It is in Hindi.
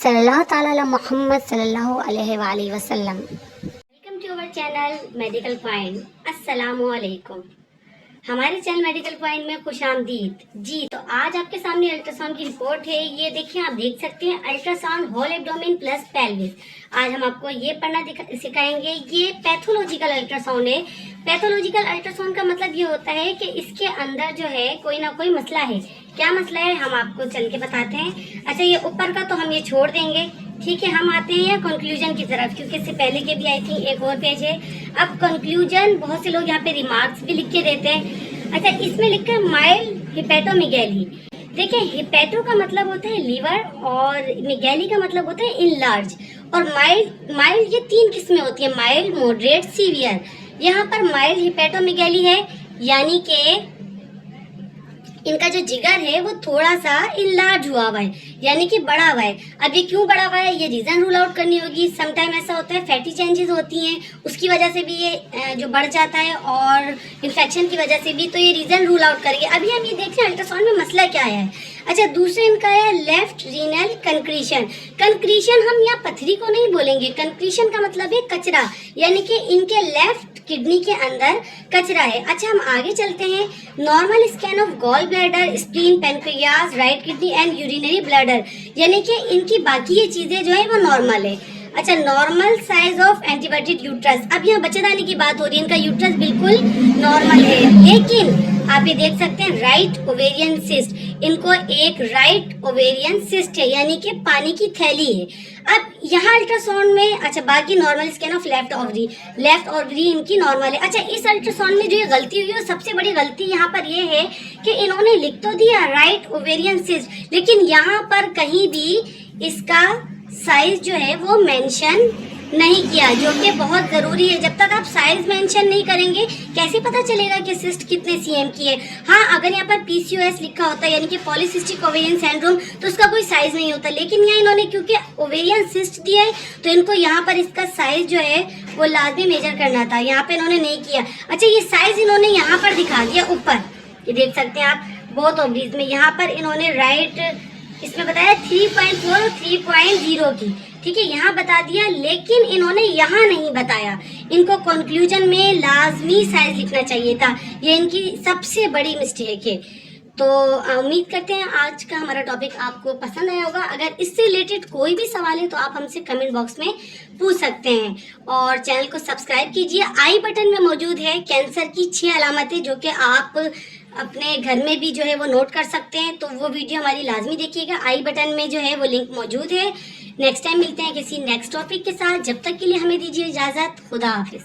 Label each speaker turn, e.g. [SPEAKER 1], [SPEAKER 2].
[SPEAKER 1] सल्लल्लाहु ताला अला मोहम्मद सल्लल्लाहु अलैहि वसल्लम। Welcome to our channel medical point. अस्सलामु अलैकुम। हमारे चैनल मेडिकल पॉइंट में खुशामदीद जी। तो आज आपके सामने अल्ट्रासाउंड की रिपोर्ट है। ये देखिए, आप देख सकते हैं ultrasound whole abdomen plus pelvis. आज हम आपको ये पढ़ना सिखाएंगे। ये पैथोलॉजिकल अल्ट्रासाउंड है। पैथोलॉजिकल अल्ट्रासाउंड का मतलब ये होता है कि इसके अंदर जो है कोई ना कोई मसला है। क्या मसला है हम आपको चल के बताते हैं। अच्छा, ये ऊपर का तो हम ये छोड़ देंगे, ठीक है। हम आते हैं कंक्लूजन की तरफ, क्योंकि इससे पहले के भी आई थिंक एक और पेज है। अब कंक्लूजन, बहुत से लोग यहाँ पे रिमार्क्स भी लिख के देते हैं। अच्छा, इसमें लिखा है माइल्ड हिपेटोमेगैली। देखिए, हिपेटो का मतलब होता है लीवर और मेगैली का मतलब होता है इनलार्ज। और माइल्ड ये तीन किस्में होती है, माइल्ड, मॉडरेट, सीवियर। यहाँ पर माइल्ड हिपेटोमेगैली है, यानी कि इनका जो जिगर है वो थोड़ा सा इनलार्ज हुआ हुआ है, यानी कि बड़ा हुआ है। अब ये क्यों बड़ा हुआ है, ये रीजन रूल आउट करनी होगी। समटाइम ऐसा होता है फैटी चेंजेस होती हैं, उसकी वजह से भी ये जो बढ़ जाता है, और इन्फेक्शन की वजह से भी। तो ये रीजन रूल आउट करेंगे। अभी हम ये देख रहे हैं अल्ट्रासाउंड में मसला क्या है। अच्छा, दूसरा इनका है लेफ्ट रीनल कंक्रीशन। कंक्रीशन हम यहाँ पथरी को नहीं बोलेंगे, कंक्रीशन का मतलब है कचरा, यानी कि इनके लेफ्ट किडनी के अंदर कचरा है। अच्छा, हम आगे चलते हैं। Normal scan of gall bladder, spleen, pancreas, right kidney and urinary bladder, यानी कि इनकी बाकी ये चीजें जो है वो नॉर्मल है। अच्छा, normal size of antibody uterus. अब यहाँ बच्चेदानी की बात हो रही है, इनका यूट्रस बिल्कुल नॉर्मल है, लेकिन आप ये देख सकते हैं राइट ओवेरियन सिस्ट, इनको एक राइट ओवेरियन सिस्ट है, यानी कि पानी की थैली है। अब यहाँ अल्ट्रासाउंड में, अच्छा, बाकी normal scan of left ovary इनकी नॉर्मल है। अच्छा, इस अल्ट्रासाउंड में जो ये गलती हुई है, सबसे बड़ी गलती यहाँ पर ये है कि इन्होंने लिख तो दिया राइट ओवेरियन सिस्ट, लेकिन यहाँ पर कहीं भी इसका साइज जो है वो मेंशन नहीं किया, जो कि बहुत जरूरी है। जब तक आप साइज मेंशन नहीं करेंगे, कैसे पता चलेगा कि सिस्ट कितने सीएम की है। हाँ, अगर यहाँ पर पीसीओएस लिखा होता है, यानी कि पॉलीसिस्टिक ओवेरियन सिंड्रोम, तो उसका कोई साइज नहीं होता। लेकिन यहाँ इन्होंने क्योंकि ओवेरियन सिस्ट दिया है, तो इनको यहाँ पर इसका साइज जो है वो लाजमी मेजर करना था। यहाँ पे इन्होंने नहीं किया। अच्छा, ये साइज इन्होंने यहाँ पर दिखा दिया ऊपर, ये देख सकते हैं आप बहुत ओवरीज में। यहाँ पर इन्होंने राइट इसमें बताया 3.4 और 3.0 की, ठीक है, यहाँ बता दिया, लेकिन इन्होंने यहाँ नहीं बताया। इनको कंक्लूजन में लाजमी साइज लिखना चाहिए था। ये इनकी सबसे बड़ी मिस्टेक है। तो उम्मीद करते हैं आज का हमारा टॉपिक आपको पसंद आया होगा। अगर इससे रिलेटेड कोई भी सवाल है तो आप हमसे कमेंट बॉक्स में पूछ सकते हैं, और चैनल को सब्सक्राइब कीजिए। आई बटन में मौजूद है कैंसर की 6 अलामतें, जो कि आप अपने घर में भी जो है वो नोट कर सकते हैं। तो वो वीडियो हमारी लाजमी देखिएगा, आई बटन में जो है वो लिंक मौजूद है। नेक्स्ट टाइम मिलते हैं किसी नेक्स्ट टॉपिक के साथ। जब तक के लिए हमें दीजिए इजाज़त। खुदा हाफिज।